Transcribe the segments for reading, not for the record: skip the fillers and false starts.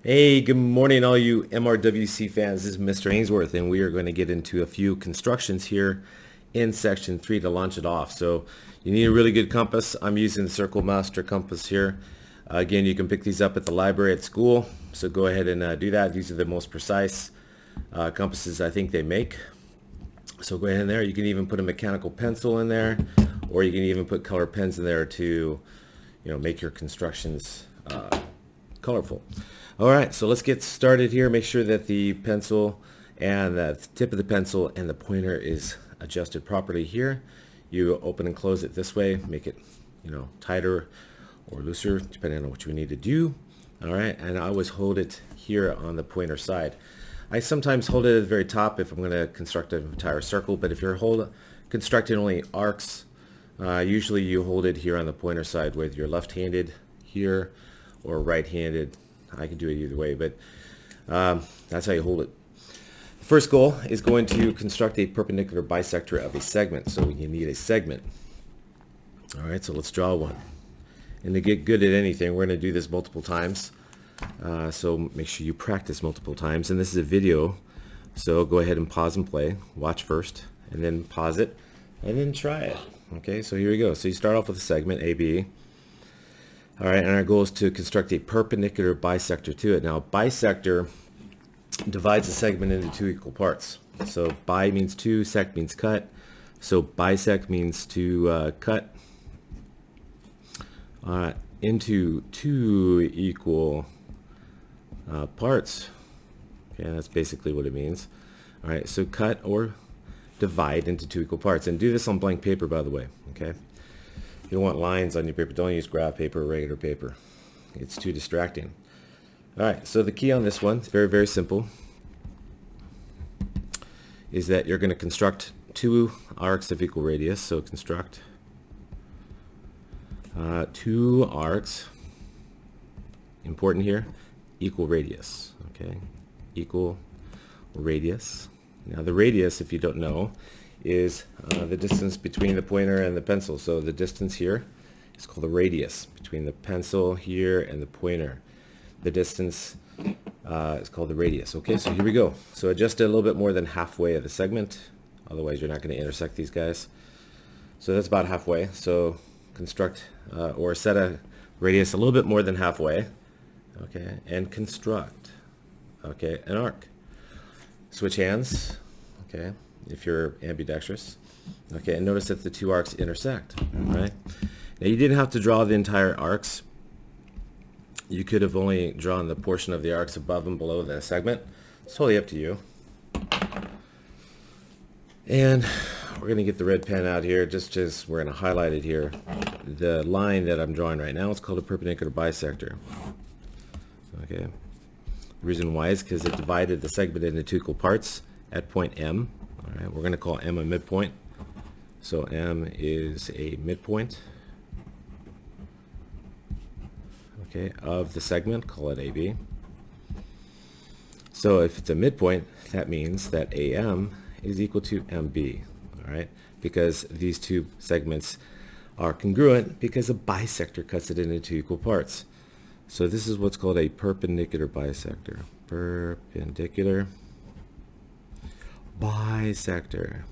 Hey, good morning, all you MRWC fans. This is Mr. Aynesworth, and we are going to get into a few constructions here in section 3 to launch it off. So you need a really good compass. I'm using the Circle Master compass here. Again, you can pick these up at the library at school, so go ahead and do that. These are the most precise compasses I think they make. So go ahead in there. You can even put a mechanical pencil in there, or you can even put color pens in there to, make your constructions colorful. All right, so let's get started here. Make sure that the pencil and the tip of the pencil and the pointer is adjusted properly here. You open and close it this way, make it, tighter or looser, depending on what you need to do. All right, and I always hold it here on the pointer side. I sometimes hold it at the very top if I'm going to construct an entire circle, but if you're constructing only arcs, usually you hold it here on the pointer side, whether you're left-handed here or right-handed. I can do it either way, but that's how you hold it. The first goal is going to construct a perpendicular bisector of a segment. So you need a segment. All right, so let's draw one. And to get good at anything, we're going to do this multiple times. So make sure you practice multiple times. And this is a video, so go ahead and pause and play. Watch first, and then pause it, and then try it. Okay, so here we go. So you start off with a segment, AB. All right, and our goal is to construct a perpendicular bisector to it. Now, bisector divides a segment into two equal parts. So bi means two, sect means cut. So bisect means to cut into two equal parts. Okay, that's basically what it means. All right, so cut or divide into two equal parts. And do this on blank paper, by the way, okay? You don't want lines on your paper. Don't use graph paper or regular paper. It's too distracting. All right, so the key on this one, it's very, very simple, is that you're going to construct two arcs of equal radius. So construct two arcs, important here, equal radius, okay? Equal radius. Now the radius, if you don't know, is the distance between the pointer and the pencil. So the distance here is called the radius between the pencil here and the pointer. The distance is called the radius. Okay, so here we go. So adjust it a little bit more than halfway of the segment. Otherwise, you're not going to intersect these guys. So that's about halfway. So construct or set a radius a little bit more than halfway. Okay, and construct, okay, an arc. Switch hands, okay, if you're ambidextrous. Okay, and notice that the two arcs intersect, right? Now you didn't have to draw the entire arcs. You could have only drawn the portion of the arcs above and below the segment. It's totally up to you. And we're going to get the red pen out here, just as we're going to highlight it here. The line that I'm drawing right now is called a perpendicular bisector. Okay. The reason why is because it divided the segment into two equal parts at point M. All right, we're going to call M a midpoint. So M is a midpoint, okay, of the segment. Call it AB. So if it's a midpoint, that means that AM is equal to MB. All right, because these two segments are congruent because a bisector cuts it into two equal parts. So this is what's called a perpendicular bisector. Perpendicular bisector.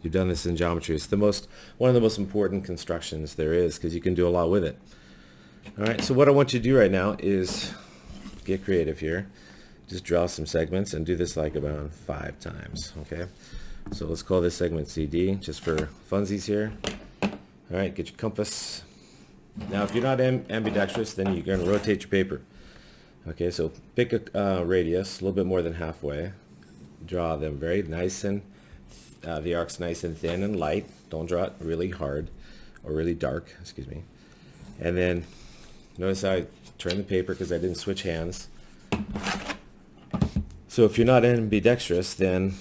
You've done this in geometry. It's one of the most important constructions there is because you can do a lot with it. All right, so what I want you to do right now is get creative here. Just draw some segments and do this like about 5 times, okay? So let's call this segment CD just for funsies here. All right, get your compass. Now, if you're not ambidextrous, then you're going to rotate your paper. Okay, so pick a radius, a little bit more than halfway. Draw them very nice and, the arc's nice and thin and light. Don't draw it really hard or really dark, excuse me. And then notice how I turn the paper because I didn't switch hands. So if you're not ambidextrous, then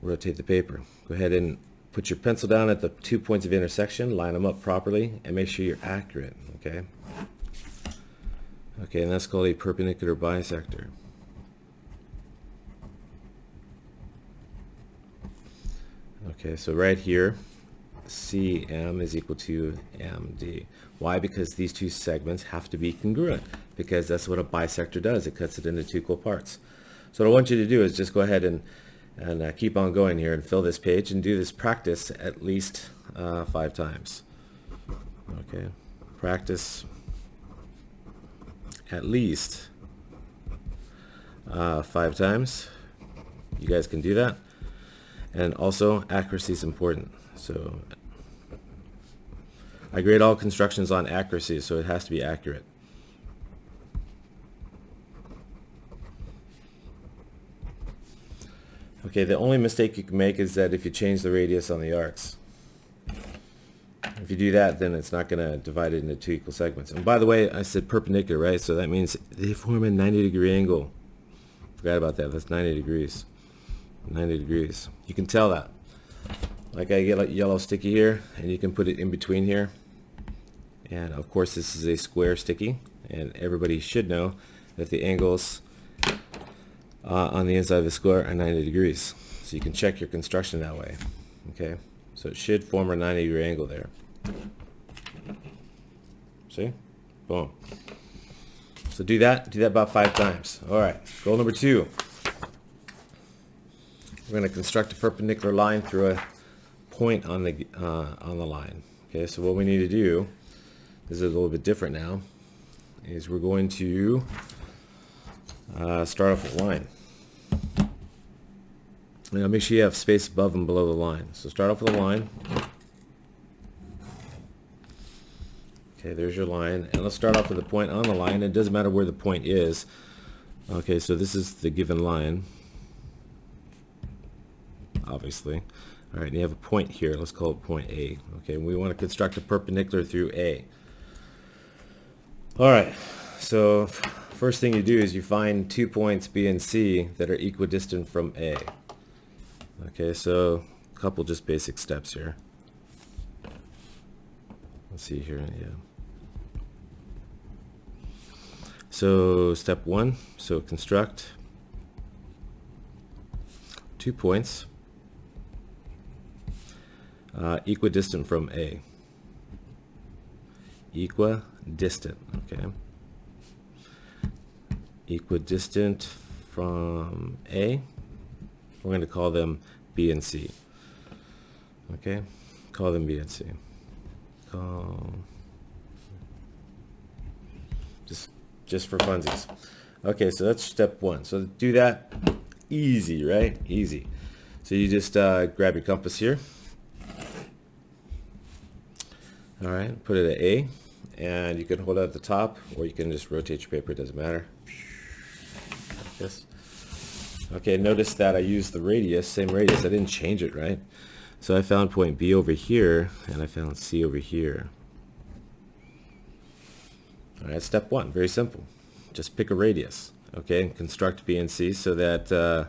rotate the paper. Go ahead and put your pencil down at the 2 points of intersection, line them up properly, and make sure you're accurate, okay? Okay, and that's called a perpendicular bisector. Okay, so right here, CM is equal to MD. Why? Because these two segments have to be congruent, because that's what a bisector does. It cuts it into two equal parts. So what I want you to do is just go ahead and keep on going here and fill this page and do this practice at least 5 times. Okay, practice at least 5 times. You guys can do that. And also, accuracy is important. So I grade all constructions on accuracy, so it has to be accurate. Okay, the only mistake you can make is that if you change the radius on the arcs. If you do that, then it's not going to divide it into 2 equal segments. And by the way, I said perpendicular, right? So that means they form a 90-degree angle. Forgot about that. That's 90 degrees. 90 degrees. You can tell that. Like I get like yellow sticky here, and you can put it in between here. And of course, this is a square sticky, and everybody should know that the angles on the inside of the square are 90 degrees. So you can check your construction that way. Okay, so it should form a 90-degree angle there. See? Boom. So do that about 5 times. All right, goal number 2. We're going to construct a perpendicular line through a point on the line. Okay, so what we need to do, this is a little bit different now, is we're going to start off with a line. Now make sure you have space above and below the line. So start off with a line. Okay, there's your line, and let's start off with a point on the line. It doesn't matter where the point is. Okay, so this is the given line, obviously. All right, and you have a point here. Let's call it point A. Okay, we want to construct a perpendicular through A. All right, so first thing you do is you find 2 points B and C that are equidistant from A. Okay, so a couple just basic steps here. Let's see here, yeah. So step 1, so construct 2 points equidistant from A. Equidistant, okay. Equidistant from A. We're going to call them B and C. Okay, call them B and C. Just for funsies. Okay, so that's step 1. So do that easy, right? Easy. So you just grab your compass here. All right, put it at A, and you can hold it at the top, or you can just rotate your paper. It doesn't matter. Like this. Okay, notice that I used the radius, same radius. I didn't change it, right? So I found point B over here, and I found C over here. All right, step 1, very simple. Just pick a radius, okay, and construct B and C so that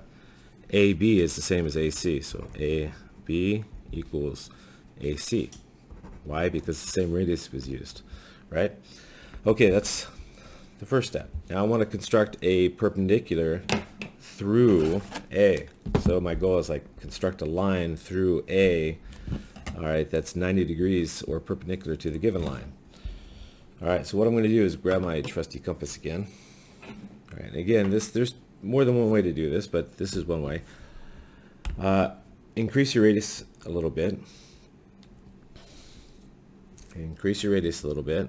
AB is the same as AC. So AB equals AC. Why? Because the same radius was used, right? Okay, that's the first step. Now I want to construct a perpendicular through A. So my goal is like construct a line through A. All right, that's 90 degrees or perpendicular to the given line. All right, so what I'm going to do is grab my trusty compass again. All right, again, there's more than one way to do this, but this is one way. Increase your radius a little bit. Increase your radius a little bit,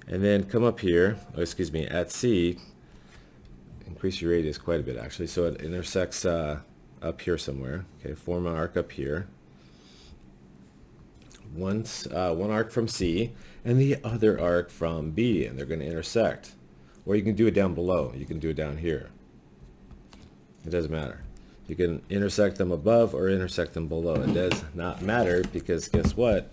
and then come up here, excuse me, at C, increase your radius quite a bit actually, so it intersects up here somewhere. Okay, form an arc up here. One arc from C and the other arc from B, and they're going to intersect. Or you can do it down below. You can do it down here. It doesn't matter. You can intersect them above or intersect them below. It does not matter, because guess what?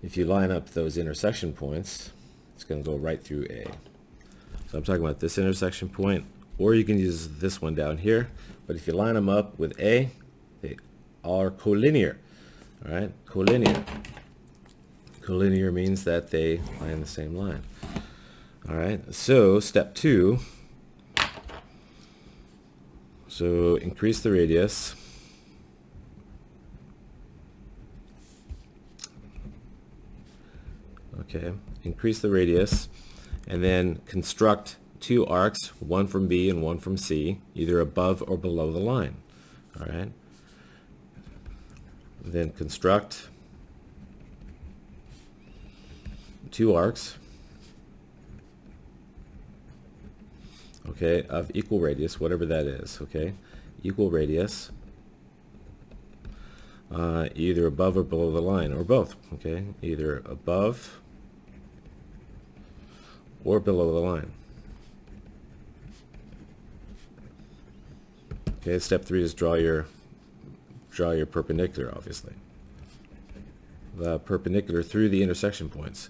If you line up those intersection points, it's going to go right through A. So I'm talking about this intersection point, or you can use this one down here. But if you line them up with A, they are collinear. All right, collinear. Collinear means that they lie in the same line. All right, so step 2. So increase the radius. Okay, increase the radius, and then construct two arcs, one from B and one from C, either above or below the line. All right. Then construct two arcs, okay, of equal radius, whatever that is, okay, equal radius, either above or below the line, or both, okay, either above or below the line. Okay, step 3 is draw your perpendicular, obviously. The perpendicular through the intersection points,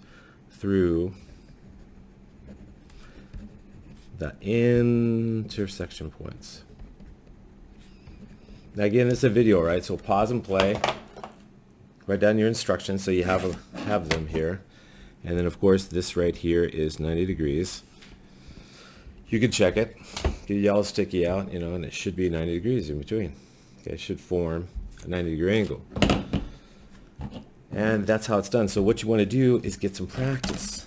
through the intersection points. Now again, this is a video, right? So pause and play. Write down your instructions so you have them here. And then of course this right here is 90 degrees. You can check it. Get a yellow sticky out, you know, and it should be 90 degrees in between. Okay, it should form a 90-degree angle. And that's how it's done. So what you want to do is get some practice.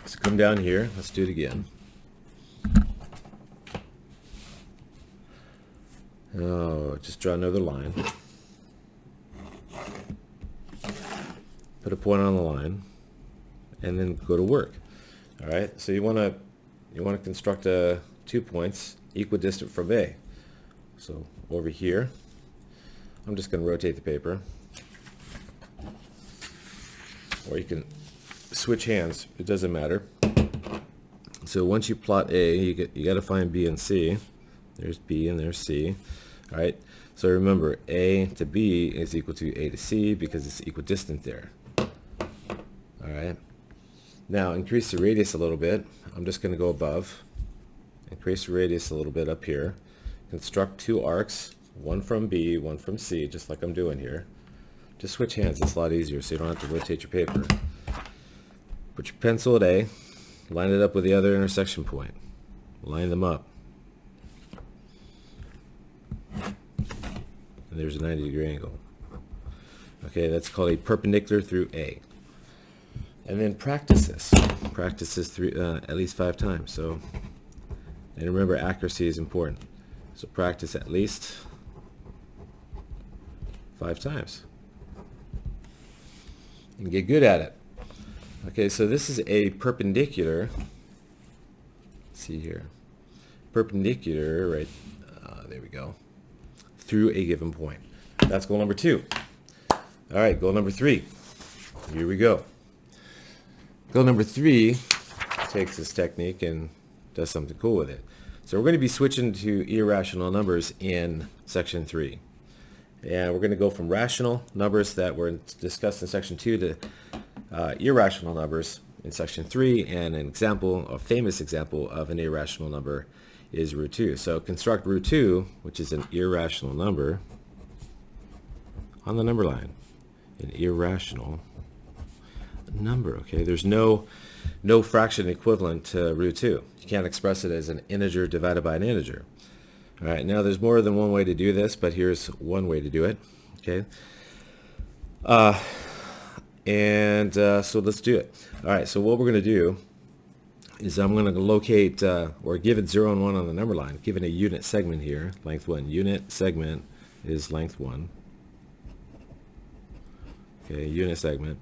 So come down here. Let's do it again. Oh, just draw another line. Put a point on the line, and then go to work. All right. So you want to construct 2 points equidistant from A. So over here, I'm just going to rotate the paper, or you can switch hands. It doesn't matter. So once you plot A, you got to find B and C. There's B and there's C. All right. So remember, A to B is equal to A to C because it's equidistant there. All right. Now increase the radius a little bit. I'm just going to go above. Increase the radius a little bit up here. Construct 2 arcs, one from B, one from C, just like I'm doing here. Just switch hands. It's a lot easier, so you don't have to rotate your paper. Put your pencil at A. Line it up with the other intersection point. Line them up. And there's a 90-degree angle. Okay, that's called a perpendicular through A. And then practice this. Practice this at least 5 times. So, and remember, accuracy is important. So practice at least 5 times. And get good at it. Okay, so this is a perpendicular. Let's see here. Perpendicular, right? There we go. Through a given point. That's goal number 2. All right, goal number 3. Here we go. Goal number 3 takes this technique and does something cool with it. So we're going to be switching to irrational numbers in section 3. And we're going to go from rational numbers that were discussed in section 2 to irrational numbers in section 3. And an example, a famous example of an irrational number is root 2. So construct root 2, which is an irrational number, on the number line. An irrational number, okay? There's no fraction equivalent to root 2. You can't express it as an integer divided by an integer. All right, now there's more than one way to do this, but here's one way to do it, okay? So let's do it. All right, so what we're going to do is I'm going to locate, or give it 0 and 1 on the number line, given a unit segment here, length 1. Unit segment is length 1. Okay, unit segment.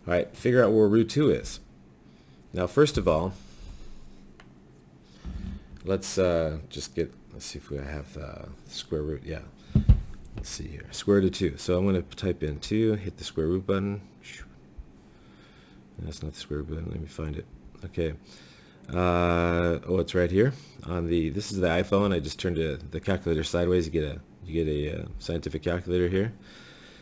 All right, figure out where root 2 is. Now, first of all, let's let's see if we have square root. Yeah, let's see here, square root of 2. So I'm going to type in 2, hit the square root button. That's not the square root button. Let me find it. Okay. Oh, it's right here on the. This is the iPhone. I just turned the calculator sideways. You get a scientific calculator here.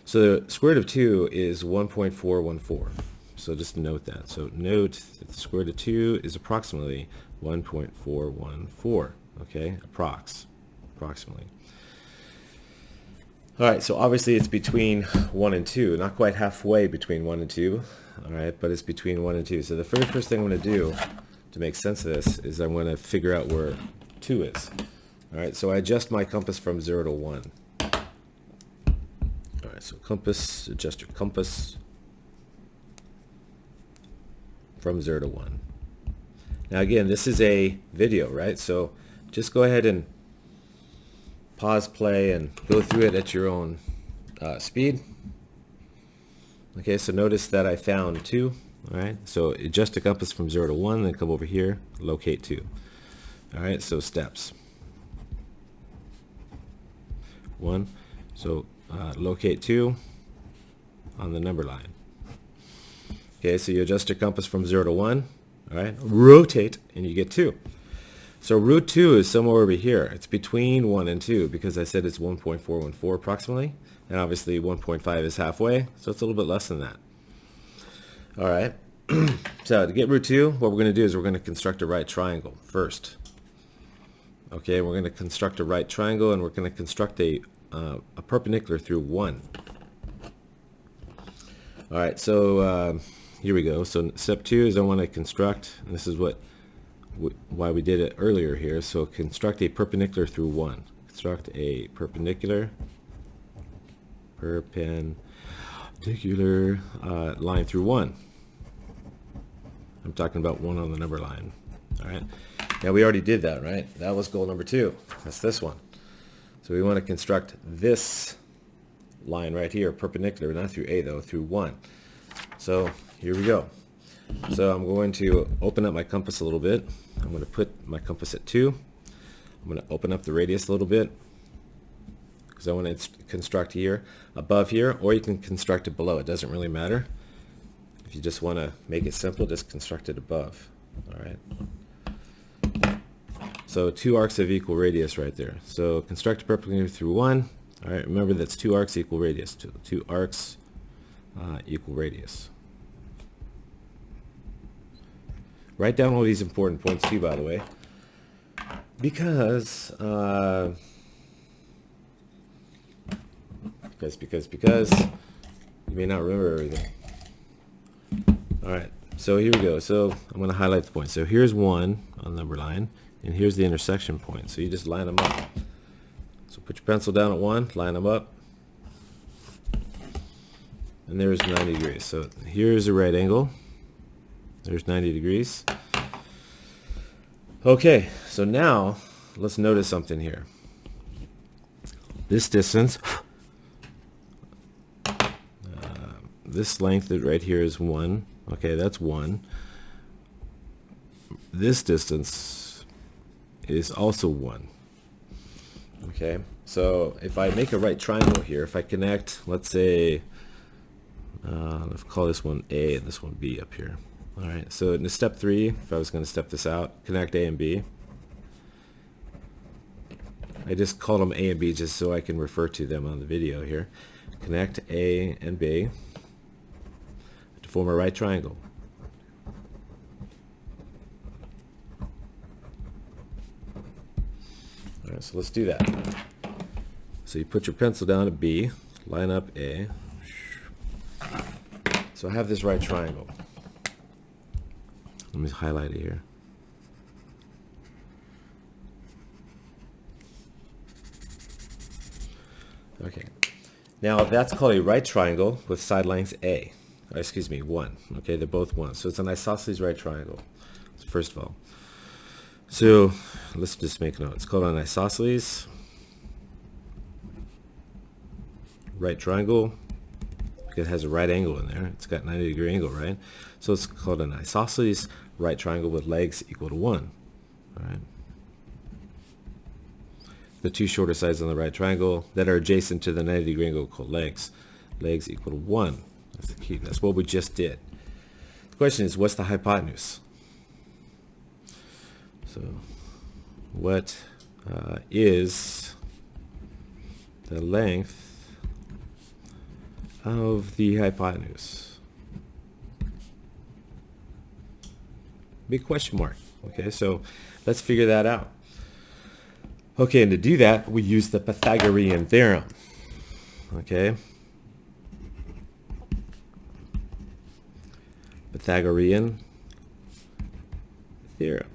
So the square root of 2 is 1.414. So just note that. So note that the square root of 2 is approximately 1.414. Okay, approximately. All right, so obviously it's between 1 and 2. Not quite halfway between 1 and 2. All right, but it's between 1 and 2. So the very first thing I'm going to do to make sense of this is I'm going to figure out where 2 is. All right, so I adjust my compass from 0 to 1. All right, so compass, adjust your compass. from 0 to 1. Now again, this is a video, right? So just go ahead and pause play and go through it at your own speed. Okay, so notice that I found 2. All right, so adjust the compass from 0 to 1, then come over here, locate 2. All right, so steps. 1, so locate 2 on the number line. Okay, so you adjust your compass from 0 to 1, all right, rotate, and you get 2. So root 2 is somewhere over here. It's between 1 and 2 because I said it's 1.414 approximately, and obviously 1.5 is halfway, so it's a little bit less than that. All right, so to get root 2, what we're going to do is we're going to construct a right triangle first. Okay, we're going to construct a right triangle, and we're going to construct a perpendicular through 1. All right, so here we go. So step 2 is I want to construct, and this is why we did it earlier here. So construct a perpendicular through 1. Construct a perpendicular line through 1. I'm talking about 1 on the number line. All right. Now we already did that, right? That was goal number 2. That's this one. So we want to construct this line right here, perpendicular, not through A though, through 1. So here we go. So I'm going to open up my compass a little bit. I'm going to put my compass at 2. I'm going to open up the radius a little bit because I want to construct here, above here, or you can construct it below. It doesn't really matter. If you just want to make it simple, just construct it above. All right. So 2 arcs of equal radius right there. So construct a perpendicular through 1. All right, remember that's 2 arcs equal radius. Two arcs equal radius. Write down all these important points too, by the way, because you may not remember everything. All right, so here we go. So I'm going to highlight the points. So here's 1 on the number line, and here's the intersection point. So you just line them up. So put your pencil down at 1, line them up, and there's 90 degrees. So here's a right angle. There's 90 degrees. Okay, so now let's notice something here. This distance, this length right here is 1. Okay, that's 1. This distance is also 1. Okay, so if I make a right triangle here, if I connect, let's say, let's call this one A and this one B up here. All right, so in step 3, if I was going to step this out, connect A and B. I just called them A and B just so I can refer to them on the video here. Connect A and B to form a right triangle. All right, so let's do that. So you put your pencil down at B, line up A. So I have this right triangle. Let me highlight it here. Okay. Now that's called a right triangle with side lengths A. Excuse me, 1. Okay, they're both 1. So it's an isosceles right triangle, first of all. So let's just make a note. It's called an isosceles right triangle because it has a right angle in there. It's got 90-degree angle, right? So it's called an isosceles right triangle with legs equal to 1. All right. The 2 shorter sides on the right triangle that are adjacent to the 90-degree angle called legs. Legs equal to 1. That's the key. That's what we just did. The question is, what's the hypotenuse? So what is the length of the hypotenuse? Big question mark. Okay, so let's figure that out. Okay, and to do that, we use the Pythagorean theorem. Okay. Pythagorean theorem.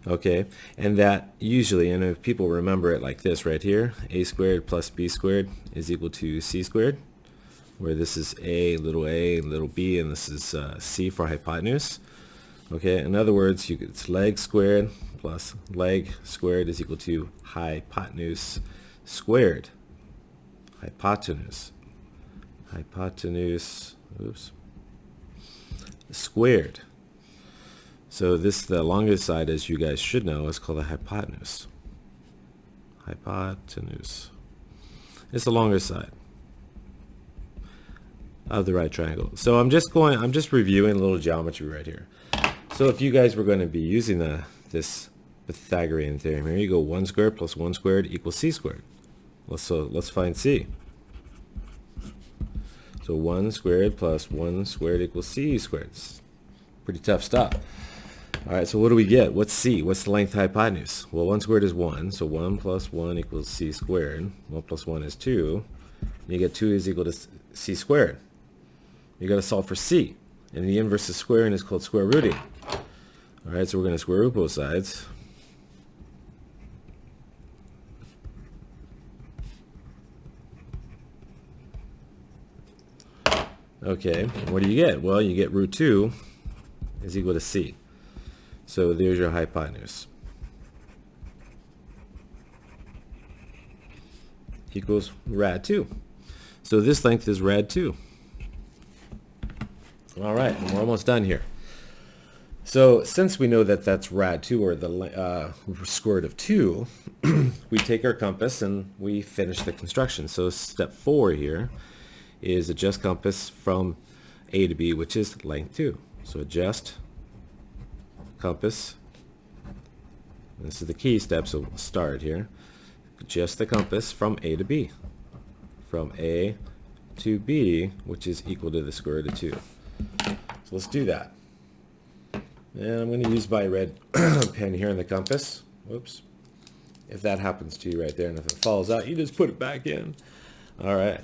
Okay, and that usually, and if people remember it like this right here, a squared plus b squared is equal to c squared. where this is a, little b, and this is c for hypotenuse. Okay, in other words, it's leg squared plus leg squared is equal to hypotenuse squared. Hypotenuse squared. So this, the longest side, as you guys should know, is called the hypotenuse. Hypotenuse. It's the longer side of the right triangle. So I'm just reviewing a little geometry right here. So if you guys were going to be using this Pythagorean theorem, here you go, 1 squared plus 1 squared equals c squared. Let's find c. So 1 squared plus 1 squared equals c squared. It's pretty tough stuff. All right, so what do we get? What's c? What's the length hypotenuse? Well, 1 squared is 1, so 1 plus 1 equals c squared. 1 plus 1 is 2. You get 2 is equal to c squared. You got to solve for c. And the inverse of squaring is called square rooting. All right, so we're going to square root both sides. Okay, what do you get? Well, you get root 2 is equal to c. So there's your hypotenuse. Equals rad 2. So this length is rad 2. All right, and we're almost done here. So since we know that that's rad 2, or the square root of 2, we take our compass and we finish the construction. So step 4 here is adjust compass from A to B, which is length 2. So adjust compass. This is the key step, so we'll start here. Adjust the compass from A to B. From A to B, which is equal to the square root of 2. So let's do that. And I'm going to use my red pen here in the compass. Whoops. If that happens to you right there, and if it falls out, you just put it back in. All right.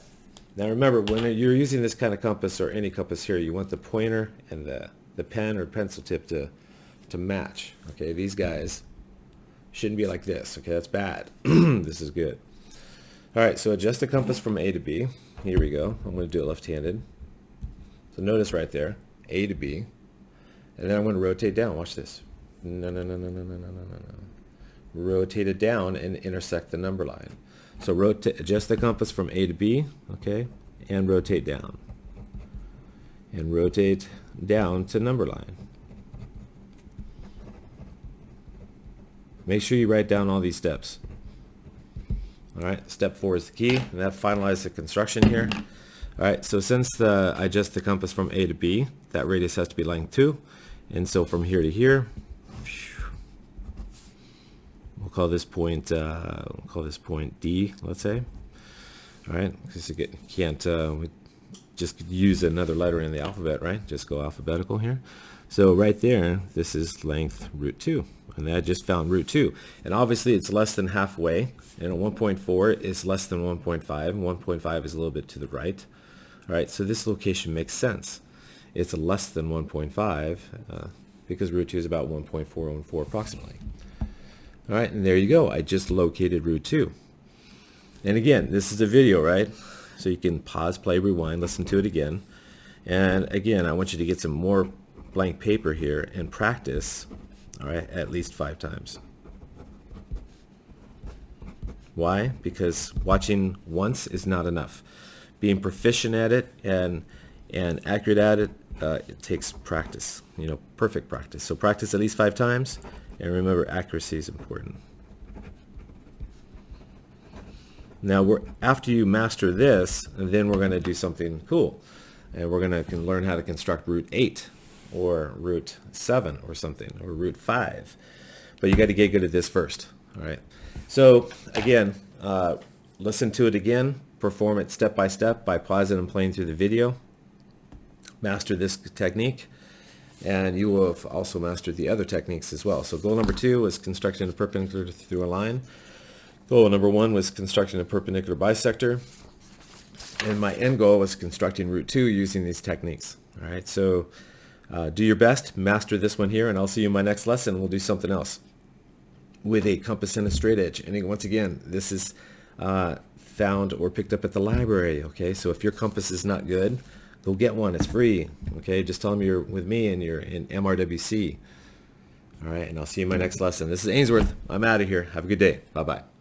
Now remember, when you're using this kind of compass, or any compass here, you want the pointer and the pen or pencil tip to match. Okay, these guys shouldn't be like this. Okay, that's bad. This is good. All right, so adjust the compass from A to B. Here we go. I'm going to do it left-handed. So notice right there, A to B. And then I'm going to rotate down. Watch this. No. Rotate it down and intersect the number line. So adjust the compass from A to B, okay, and rotate down. And rotate down to number line. Make sure you write down all these steps. All right, step 4 is the key, and that finalizes the construction here. All right, so since I adjust the compass from A to B, that radius has to be length 2. And so from here to here, we'll call this point D, let's say. All right, because you can't just use another letter in the alphabet, right? Just go alphabetical here. So right there, this is length root 2, and I just found root 2. And obviously it's less than halfway, and 1.4 is less than 1.5, and 1.5 is a little bit to the right. All right, so this location makes sense. It's less than 1.5 because root 2 is about 1.414 approximately. All right, and there you go. I just located root 2. And again, this is a video, right? So you can pause, play, rewind, listen to it again. And again, I want you to get some more blank paper here and practice, all right, at least 5 times. Why? Because watching once is not enough. Being proficient at it and accurate at it, it takes practice, perfect practice. So practice at least 5 times, and remember, accuracy is important. Now, after you master this, then we're going to do something cool, and we're going to learn how to construct root 8, or root 7, or something, or root 5. But you got to get good at this first. All right. So again, listen to it again. Perform it step by step by pausing and playing through the video. Master this technique, and you will have also mastered the other techniques as well. So goal number 2 was constructing a perpendicular through a line. Goal number 1 was constructing a perpendicular bisector. And my end goal was constructing root 2 using these techniques. All right, so do your best, master this one here, and I'll see you in my next lesson. We'll do something else with a compass and a straight edge. And once again, this is found or picked up at the library. Okay, so if your compass is not good, go get one. It's free. Okay, just tell them you're with me and you're in MRWC. All right, and I'll see you in my next lesson. This is Aynesworth. I'm out of here. Have a good day. Bye-bye.